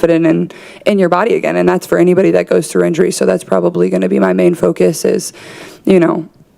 confident in your body again. And that's for anybody that goes through injury. So that's probably going to be my main focus is,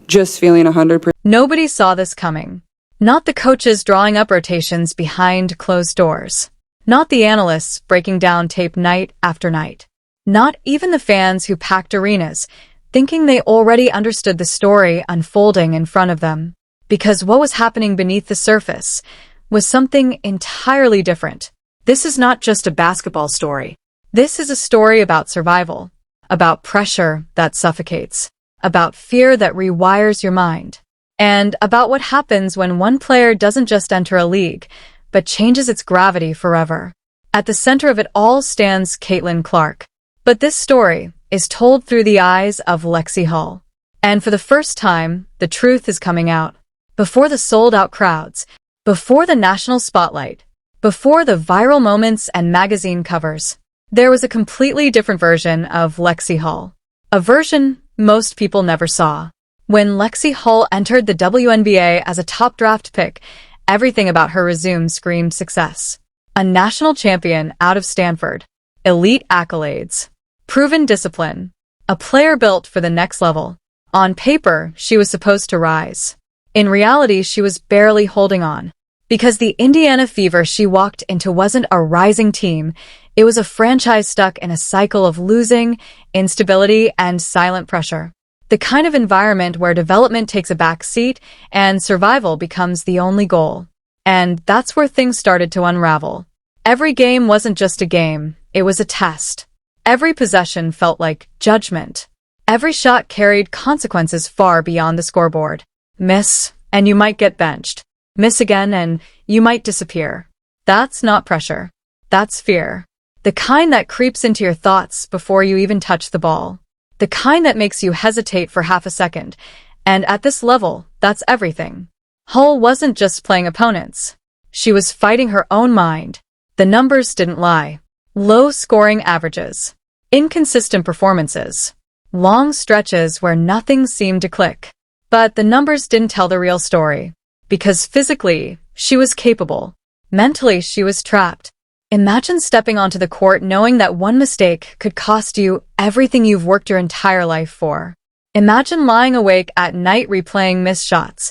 just feeling 100%. Nobody saw this coming. Not the coaches drawing up rotations behind closed doors. Not the analysts breaking down tape night after night. Not even the fans who packed arenas, thinking they already understood the story unfolding in front of them. Because what was happening beneath the surface was something entirely different. This is not just a basketball story. This is a story about survival, about pressure that suffocates, about fear that rewires your mind, and about what happens when one player doesn't just enter a league, but changes its gravity forever. At the center of it all stands Caitlin Clark. But this story is told through the eyes of Lexie Hull. And for the first time, the truth is coming out. Before the sold-out crowds, before the national spotlight, before the viral moments and magazine covers, there was a completely different version of Lexie Hull. A version most people never saw. When Lexie Hull entered the WNBA as a top draft pick, everything about her resume screamed success. A national champion out of Stanford, elite accolades, proven discipline, a player built for the next level. On paper, she was supposed to rise. In reality, she was barely holding on. Because the Indiana Fever she walked into wasn't a rising team, it was a franchise stuck in a cycle of losing, instability, and silent pressure. The kind of environment where development takes a back seat and survival becomes the only goal. And that's where things started to unravel. Every game wasn't just a game, it was a test. Every possession felt like judgment. Every shot carried consequences far beyond the scoreboard. Miss, and you might get benched. Miss again, and you might disappear. That's not pressure. That's fear. The kind that creeps into your thoughts before you even touch the ball. The kind that makes you hesitate for half a second. And at this level, that's everything. Hull wasn't just playing opponents. She was fighting her own mind. The numbers didn't lie. Low scoring averages. Inconsistent performances. Long stretches where nothing seemed to click. But the numbers didn't tell the real story. Because physically, she was capable. Mentally, she was trapped. Imagine stepping onto the court knowing that one mistake could cost you everything you've worked your entire life for. Imagine lying awake at night replaying missed shots,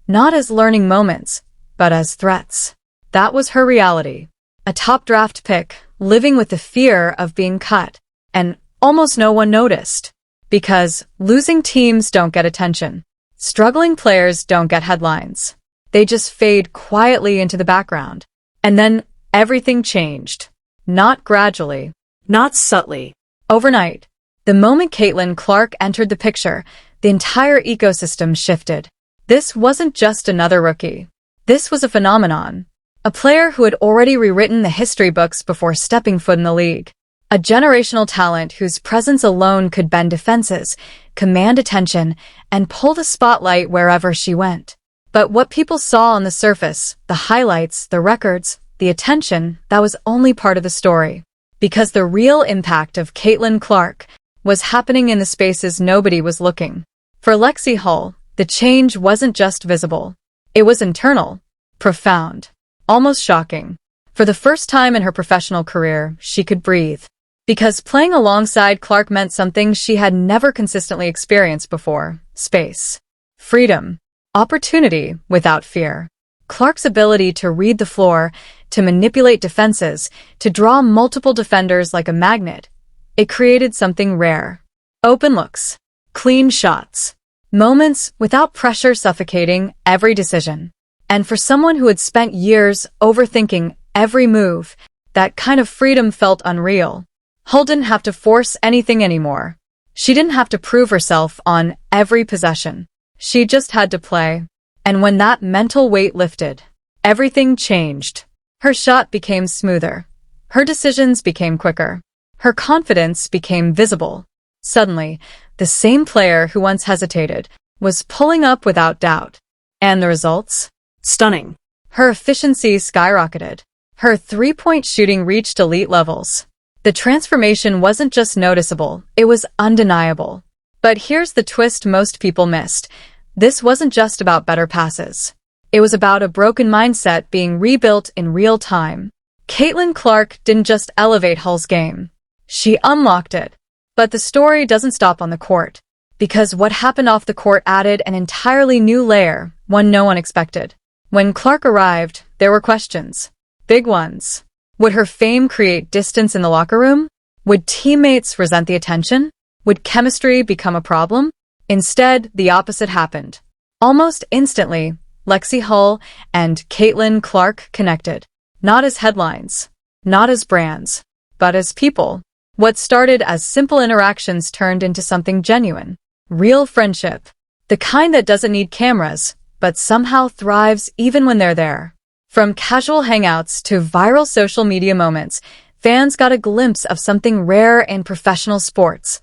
not as learning moments, but as threats. That was her reality. A top draft pick, living with the fear of being cut. And almost no one noticed. Because losing teams don't get attention. Struggling players don't get headlines. They just fade quietly into the background. And then everything changed. Not gradually. Not subtly. Overnight. The moment Caitlin Clark entered the picture, the entire ecosystem shifted. This wasn't just another rookie. This was a phenomenon. A player who had already rewritten the history books before stepping foot in the league. A generational talent whose presence alone could bend defenses, command attention, and pull the spotlight wherever she went. But what people saw on the surface, the highlights, the records, the attention, that was only part of the story. Because the real impact of Caitlin Clark was happening in the spaces nobody was looking. For Lexie Hull, the change wasn't just visible. It was internal, profound, almost shocking. For the first time in her professional career, she could breathe. Because playing alongside Clark meant something she had never consistently experienced before. Space. Freedom. Opportunity without fear. Clark's ability to read the floor, to manipulate defenses, to draw multiple defenders like a magnet. It created something rare. Open looks. Clean shots. Moments without pressure suffocating every decision. And for someone who had spent years overthinking every move, that kind of freedom felt unreal. Hull didn't have to force anything anymore. She didn't have to prove herself on every possession. She just had to play. And when that mental weight lifted, everything changed. Her shot became smoother. Her decisions became quicker. Her confidence became visible. Suddenly, the same player who once hesitated was pulling up without doubt. And the results? Stunning. Her efficiency skyrocketed. Her three-point shooting reached elite levels. The transformation wasn't just noticeable, it was undeniable. But here's the twist most people missed. This wasn't just about better passes. It was about a broken mindset being rebuilt in real time. Caitlin Clark didn't just elevate Hull's game. She unlocked it. But the story doesn't stop on the court, because what happened off the court added an entirely new layer, one no one expected. When Clark arrived, there were questions. Big ones. Would her fame create distance in the locker room? Would teammates resent the attention? Would chemistry become a problem? Instead, the opposite happened. Almost instantly, Lexie Hull and Caitlin Clark connected. Not as headlines, not as brands, but as people. What started as simple interactions turned into something genuine. Real friendship. The kind that doesn't need cameras, but somehow thrives even when they're there. From casual hangouts to viral social media moments, fans got a glimpse of something rare in professional sports.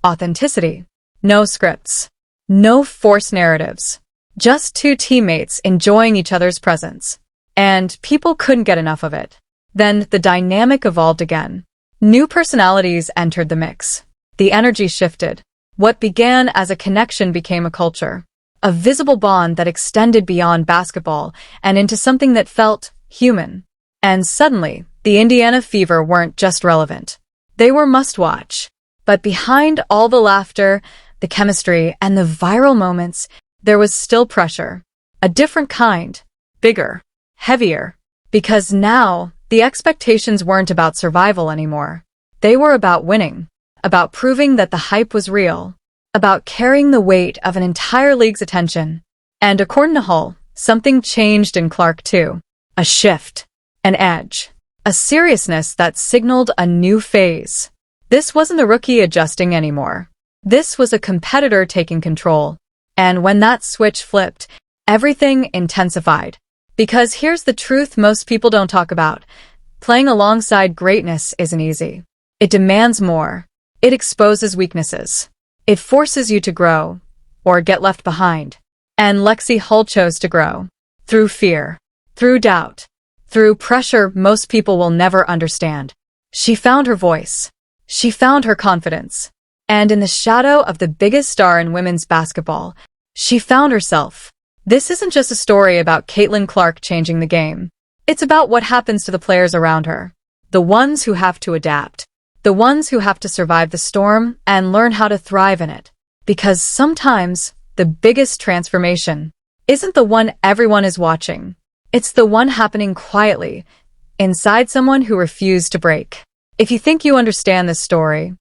Authenticity. No scripts. No forced narratives. Just two teammates enjoying each other's presence. And people couldn't get enough of it. Then the dynamic evolved again. New personalities entered the mix. The energy shifted. What began as a connection became a culture. A visible bond that extended beyond basketball and into something that felt human. And suddenly, the Indiana Fever weren't just relevant. They were must-watch. But behind all the laughter, the chemistry, and the viral moments, there was still pressure. A different kind. Bigger. Heavier. Because now, the expectations weren't about survival anymore. They were about winning. About proving that the hype was real. About carrying the weight of an entire league's attention. And according to Hull, something changed in Clark too. A shift. An edge. A seriousness that signaled a new phase. This wasn't a rookie adjusting anymore. This was a competitor taking control. And when that switch flipped, everything intensified. Because here's the truth most people don't talk about. Playing alongside greatness isn't easy. It demands more. It exposes weaknesses. It forces you to grow, or get left behind. And Lexie Hull chose to grow. Through fear. Through doubt. Through pressure most people will never understand. She found her voice. She found her confidence. And in the shadow of the biggest star in women's basketball, she found herself. This isn't just a story about Caitlin Clark changing the game. It's about what happens to the players around her. The ones who have to adapt. The ones who have to survive the storm and learn how to thrive in it. Because sometimes, the biggest transformation isn't the one everyone is watching. It's the one happening quietly, inside someone who refused to break. If you think you understand this story,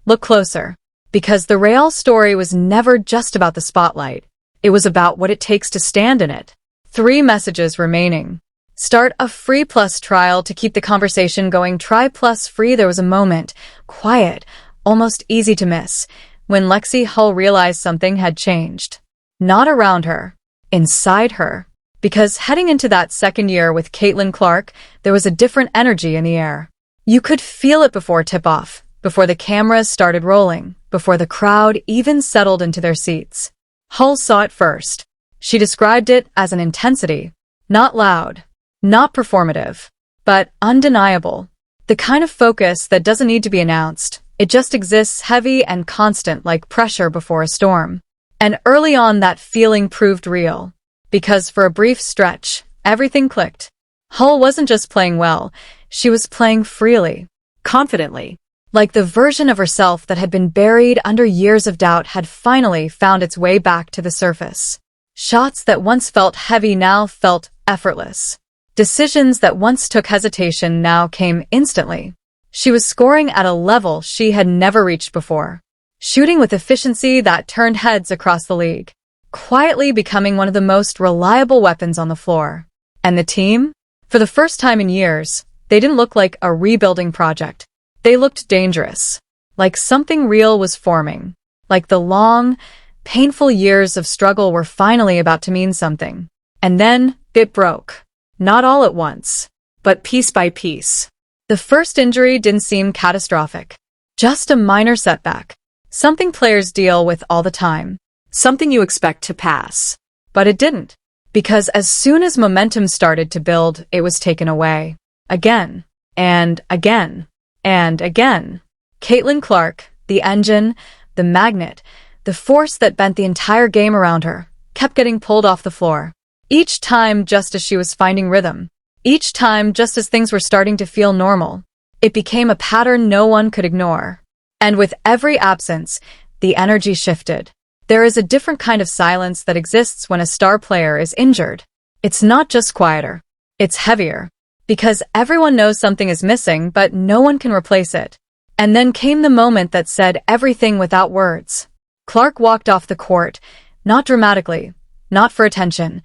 look closer. Because the Real story was never just about the spotlight. It was about what it takes to stand in it. 3 messages remaining. Start a free plus trial to keep the conversation going. Try plus free. There was a moment, quiet, almost easy to miss, when Lexie Hull realized something had changed. Not around her, inside her. Because heading into that second year with Caitlin Clark, there was a different energy in the air. You could feel it before tip-off, before the cameras started rolling, before the crowd even settled into their seats. Hull saw it first. She described it as an intensity. Not loud, not performative, but undeniable. The kind of focus that doesn't need to be announced. It just exists heavy and constant like pressure before a storm. And early on that feeling proved real. Because for a brief stretch, everything clicked. Hull wasn't just playing well, she was playing freely, confidently. Like the version of herself that had been buried under years of doubt had finally found its way back to the surface. Shots that once felt heavy now felt effortless. Decisions that once took hesitation now came instantly. She was scoring at a level she had never reached before. Shooting with efficiency that turned heads across the league. Quietly becoming one of the most reliable weapons on the floor. And the team? For the first time in years, they didn't look like a rebuilding project. They looked dangerous. Like something real was forming. Like the long, painful years of struggle were finally about to mean something. And then, it broke. Not all at once, but piece by piece. The first injury didn't seem catastrophic. Just a minor setback. Something players deal with all the time. Something you expect to pass. But it didn't. Because as soon as momentum started to build, it was taken away. Again. And again. And again. Caitlin Clark, the engine, the magnet, the force that bent the entire game around her, kept getting pulled off the floor. Each time just as she was finding rhythm. Each time, just as things were starting to feel normal, it became a pattern no one could ignore. And with every absence, the energy shifted. There is a different kind of silence that exists when a star player is injured. It's not just quieter. It's heavier. Because everyone knows something is missing, but no one can replace it. And then came the moment that said everything without words. Clark walked off the court, not dramatically, not for attention,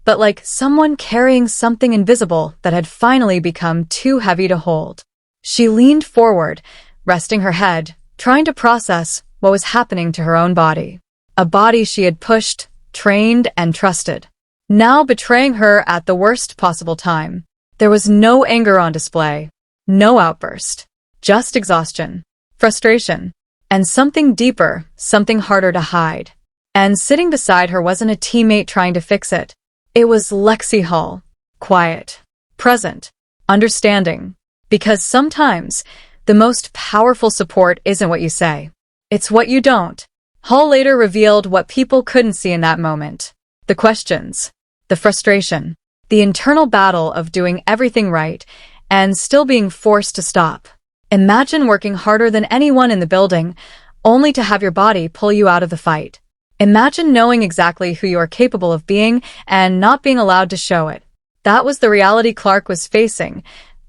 but like someone carrying something invisible that had finally become too heavy to hold. She leaned forward, resting her head, trying to process what was happening to her own body. A body she had pushed, trained, and trusted. Now betraying her at the worst possible time. There was no anger on display, no outburst, just exhaustion, frustration, and something deeper, something harder to hide. And sitting beside her wasn't a teammate trying to fix it. It was Lexie Hull, quiet, present, understanding. Because sometimes, the most powerful support isn't what you say. It's what you don't. Hull later revealed what people couldn't see in that moment. The questions, the frustration, the internal battle of doing everything right and still being forced to stop. Imagine working harder than anyone in the building, only to have your body pull you out of the fight. Imagine knowing exactly who you are capable of being and not being allowed to show it. That was the reality Clark was facing,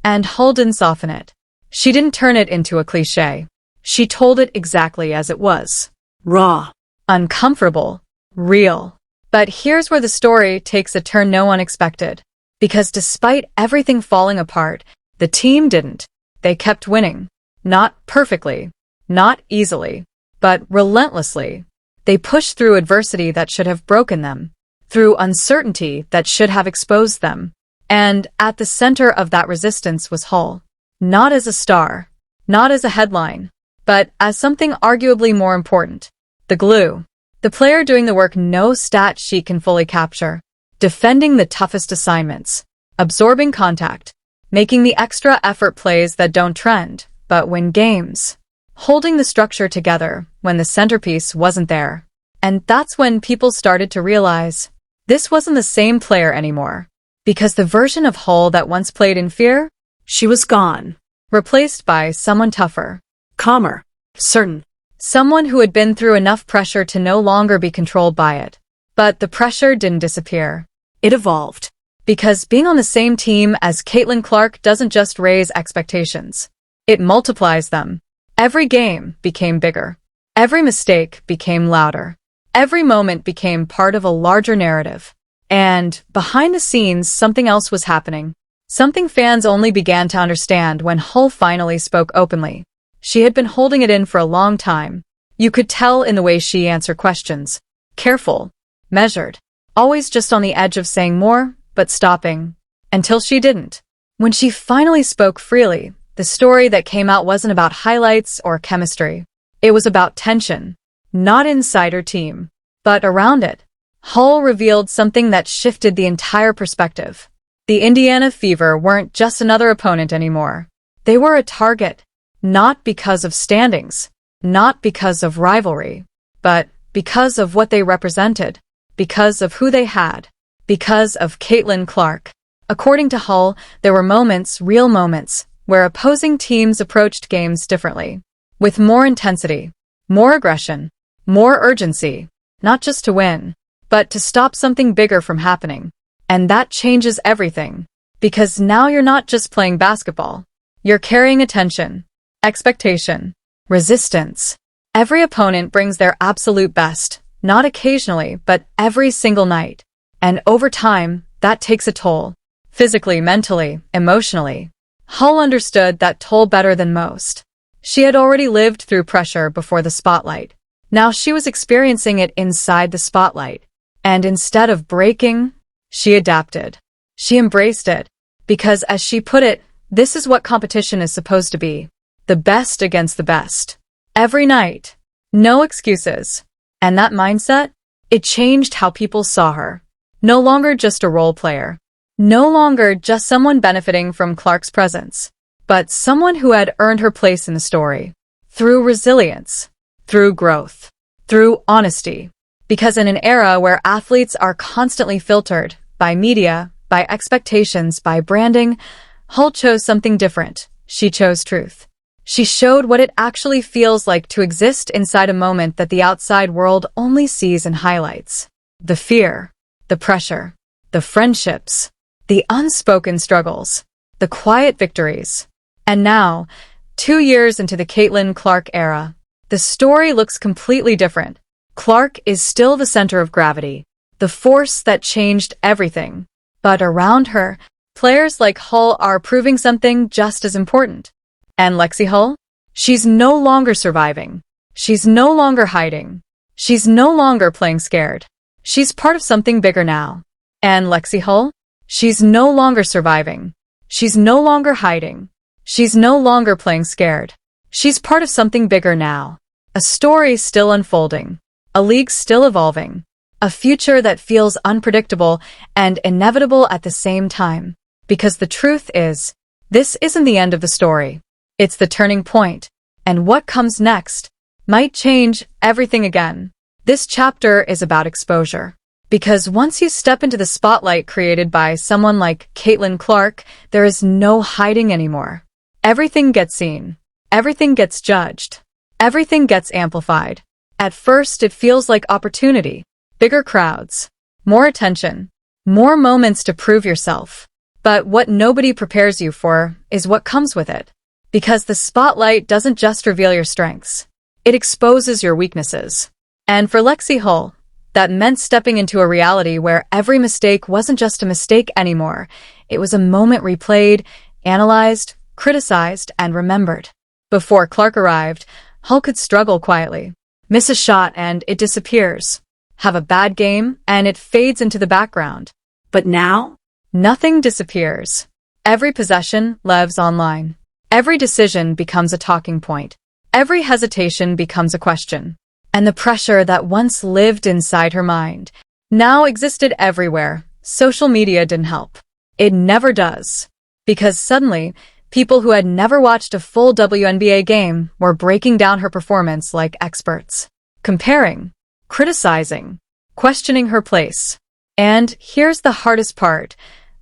and Hull didn't soften it. She didn't turn it into a cliché. She told it exactly as it was. Raw. Uncomfortable. Real. But here's where the story takes a turn no one expected. Because despite everything falling apart, the team didn't. They kept winning. Not perfectly. Not easily. But relentlessly. They pushed through adversity that should have broken them. Through uncertainty that should have exposed them. And at the center of that resistance was Hull. Not as a star. Not as a headline. But as something arguably more important. The glue. The player doing the work no stat sheet can fully capture. Defending the toughest assignments. Absorbing contact. Making the extra effort plays that don't trend, but win games. Holding the structure together when the centerpiece wasn't there. And that's when people started to realize this wasn't the same player anymore. Because the version of Hull that once played in fear, she was gone. Replaced by someone tougher. Calmer. Certain. Someone who had been through enough pressure to no longer be controlled by it. But the pressure didn't disappear. It evolved. Because being on the same team as Caitlin Clark doesn't just raise expectations. It multiplies them. Every game became bigger. Every mistake became louder. Every moment became part of a larger narrative. And behind the scenes, something else was happening. Something fans only began to understand when Hull finally spoke openly. She had been holding it in for a long time. You could tell in the way she answered questions. Careful. Measured. Always just on the edge of saying more, but stopping. Until she didn't. When she finally spoke freely, the story that came out wasn't about highlights or chemistry. It was about tension. Not inside her team, but around it. Hull revealed something that shifted the entire perspective. The Indiana Fever weren't just another opponent anymore. They were a target. Not because of standings. Not because of rivalry. But because of what they represented. Because of who they had. Because of Caitlin Clark. According to Hull, there were moments, real moments, where opposing teams approached games differently. With more intensity. More aggression. More urgency. Not just to win, but to stop something bigger from happening. And that changes everything. Because now you're not just playing basketball. You're carrying attention, expectation, resistance. Every opponent brings their absolute best, not occasionally, but every single night. And over time, that takes a toll. Physically, mentally, emotionally. Hull understood that toll better than most. She had already lived through pressure before the spotlight. Now she was experiencing it inside the spotlight. And instead of breaking, she adapted. She embraced it. Because as she put it, this is what competition is supposed to be. The best against the best. Every night. No excuses. And that mindset? It changed how people saw her. No longer just a role player. No longer just someone benefiting from Clark's presence. But someone who had earned her place in the story. Through resilience. Through growth. Through honesty. Because in an era where athletes are constantly filtered by media, by expectations, by branding, Hull chose something different. She chose truth. She showed what it actually feels like to exist inside a moment that the outside world only sees in highlights. The fear, the pressure, the friendships, the unspoken struggles, the quiet victories. And now, 2 years into the Caitlin Clark era, the story looks completely different. Clark is still the center of gravity, the force that changed everything. But around her, players like Hull are proving something just as important. And Lexie Hull? She's no longer surviving. She's no longer hiding. She's no longer playing scared. She's part of something bigger now. And Lexie Hull? She's no longer surviving. She's no longer hiding. She's no longer playing scared. She's part of something bigger now. A story still unfolding. A league still evolving. A future that feels unpredictable and inevitable at the same time. Because the truth is, this isn't the end of the story. It's the turning point, and what comes next might change everything again. This chapter is about exposure. Because once you step into the spotlight created by someone like Caitlin Clark, there is no hiding anymore. Everything gets seen. Everything gets judged. Everything gets amplified. At first, it feels like opportunity. Bigger crowds. More attention. More moments to prove yourself. But what nobody prepares you for is what comes with it. Because the spotlight doesn't just reveal your strengths. It exposes your weaknesses. And for Lexie Hull, that meant stepping into a reality where every mistake wasn't just a mistake anymore. It was a moment replayed, analyzed, criticized, and remembered. Before Clark arrived, Hull could struggle quietly. Miss a shot and it disappears. Have a bad game and it fades into the background. But now, nothing disappears. Every possession lives online. Every decision becomes a talking point. Every hesitation becomes a question. And the pressure that once lived inside her mind now existed everywhere. Social media didn't help. It never does. Because suddenly, people who had never watched a full WNBA game were breaking down her performance like experts. Comparing, criticizing, questioning her place. And here's the hardest part.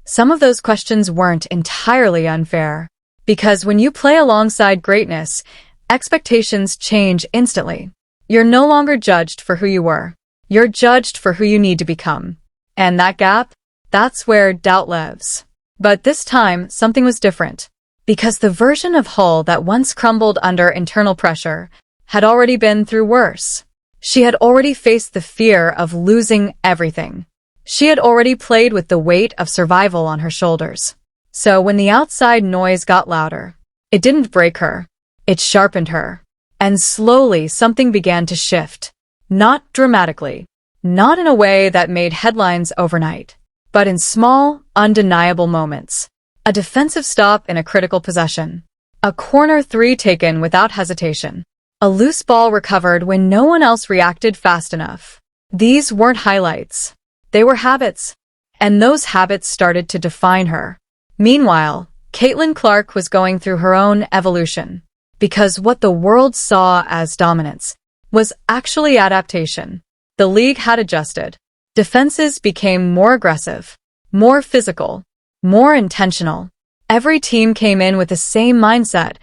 Some of those questions weren't entirely unfair. Because when you play alongside greatness, expectations change instantly. You're no longer judged for who you were. You're judged for who you need to become. And that gap, that's where doubt lives. But this time, something was different. Because the version of Hull that once crumbled under internal pressure had already been through worse. She had already faced the fear of losing everything. She had already played with the weight of survival on her shoulders. So when the outside noise got louder, it didn't break her. It sharpened her. And slowly something began to shift. Not dramatically. Not in a way that made headlines overnight. But in small, undeniable moments. A defensive stop in a critical possession. A corner three taken without hesitation. A loose ball recovered when no one else reacted fast enough. These weren't highlights. They were habits. And those habits started to define her. Meanwhile, Caitlin Clark was going through her own evolution. Because what the world saw as dominance was actually adaptation. The league had adjusted. Defenses became more aggressive, more physical, more intentional. Every team came in with the same mindset.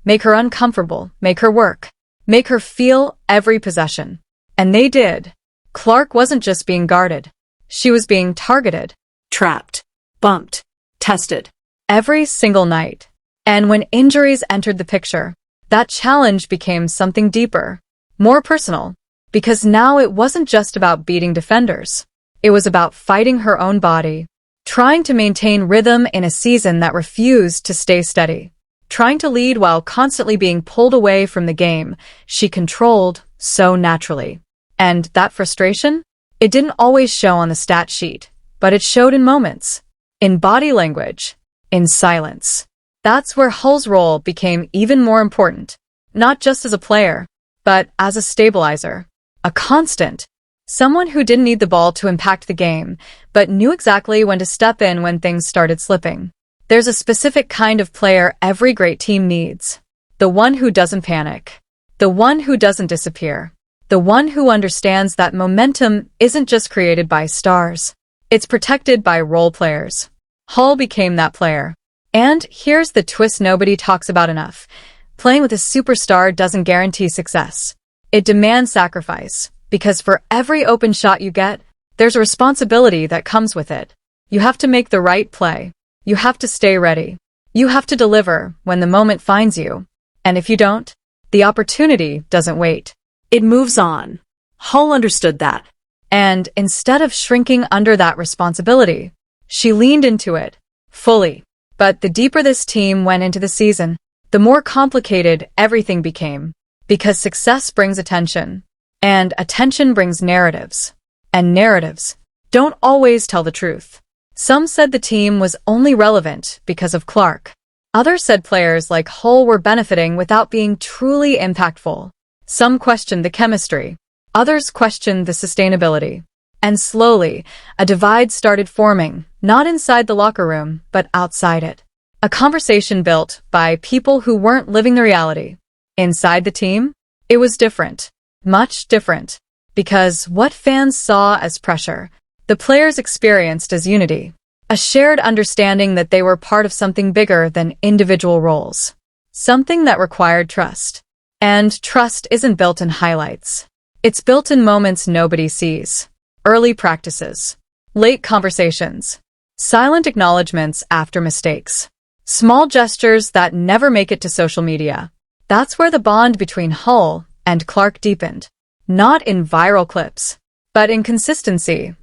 Make her uncomfortable, make her work, make her feel every possession. And they did. Clark wasn't just being guarded. She was being targeted, trapped, bumped, tested. Every single night. And when injuries entered the picture, that challenge became something deeper, more personal. Because now it wasn't just about beating defenders. It was about fighting her own body. Trying to maintain rhythm in a season that refused to stay steady. Trying to lead while constantly being pulled away from the game she controlled so naturally. And that frustration? It didn't always show on the stat sheet, but it showed in moments. In body language. In silence. That's where Hull's role became even more important. Not just as a player, but as a stabilizer. A constant. Someone who didn't need the ball to impact the game, but knew exactly when to step in when things started slipping. There's a specific kind of player every great team needs. The one who doesn't panic. The one who doesn't disappear. The one who understands that momentum isn't just created by stars. It's protected by role players. Hull became that player. And here's the twist nobody talks about enough. Playing with a superstar doesn't guarantee success. It demands sacrifice, because for every open shot you get, there's a responsibility that comes with it. You have to make the right play. You have to stay ready. You have to deliver when the moment finds you. And if you don't, the opportunity doesn't wait. It moves on. Hull understood that. And instead of shrinking under that responsibility, she leaned into it, fully. But the deeper this team went into the season, the more complicated everything became. Because success brings attention. And attention brings narratives. And narratives don't always tell the truth. Some said the team was only relevant because of Clark. Others said players like Hull were benefiting without being truly impactful. Some questioned the chemistry. Others questioned the sustainability. And slowly, a divide started forming, not inside the locker room, but outside it. A conversation built by people who weren't living the reality. Inside the team, it was different. Much different. Because what fans saw as pressure, the players experienced as unity. A shared understanding that they were part of something bigger than individual roles. Something that required trust. And trust isn't built in highlights. It's built in moments nobody sees. Early practices. Late conversations. Silent acknowledgments after mistakes. Small gestures that never make it to social media. That's where the bond between Hull and Clark deepened. Not in viral clips, but in consistency,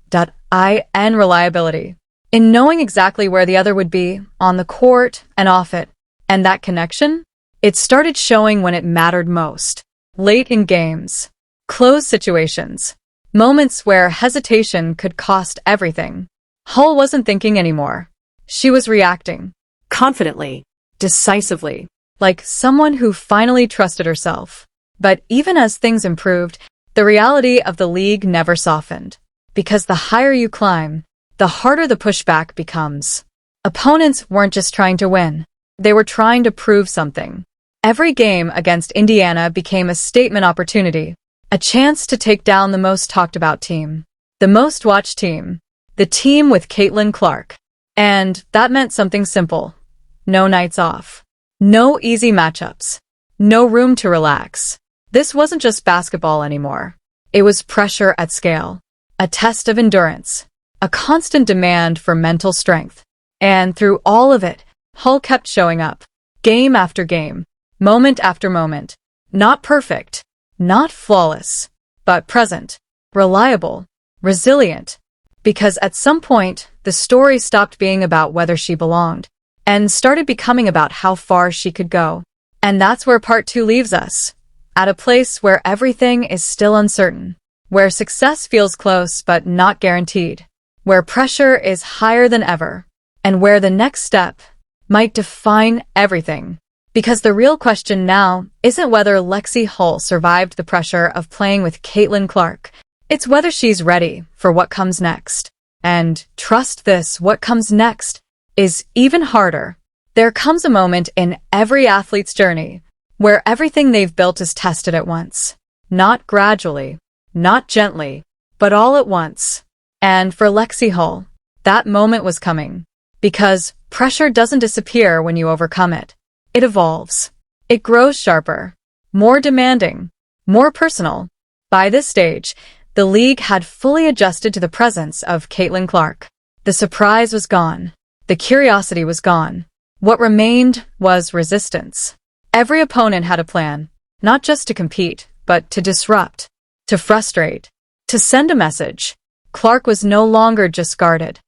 and reliability. In knowing exactly where the other would be, on the court and off it. And that connection? It started showing when it mattered most. Late in games. Close situations. Moments where hesitation could cost everything. Hull wasn't thinking anymore. She was reacting. Confidently. Decisively. Like someone who finally trusted herself. But even as things improved, the reality of the league never softened. Because the higher you climb, the harder the pushback becomes. Opponents weren't just trying to win. They were trying to prove something. Every game against Indiana became a statement opportunity. A chance to take down the most talked about team. The most watched team. The team with Caitlin Clark. And that meant something simple. No nights off. No easy matchups. No room to relax. This wasn't just basketball anymore. It was pressure at scale. A test of endurance. A constant demand for mental strength. And through all of it, Hull kept showing up. Game after game. Moment after moment. Not perfect. Not flawless. But present. Reliable. Resilient. Because at some point, the story stopped being about whether she belonged. And started becoming about how far she could go. And that's where part 2 leaves us. At a place where everything is still uncertain. Where success feels close but not guaranteed. Where pressure is higher than ever. And where the next step might define everything. Because the real question now isn't whether Lexie Hull survived the pressure of playing with Caitlin Clark. It's whether she's ready for what comes next. And trust this, what comes next is even harder. There comes a moment in every athlete's journey where everything they've built is tested at once. Not gradually, not gently, but all at once. And for Lexie Hull, that moment was coming. Because pressure doesn't disappear when you overcome it. It evolves. It grows sharper, more demanding, more personal. By this stage, the league had fully adjusted to the presence of Caitlin Clark. The surprise was gone. The curiosity was gone. What remained was resistance. Every opponent had a plan, not just to compete, but to disrupt, to frustrate, to send a message. Clark was no longer just guarded.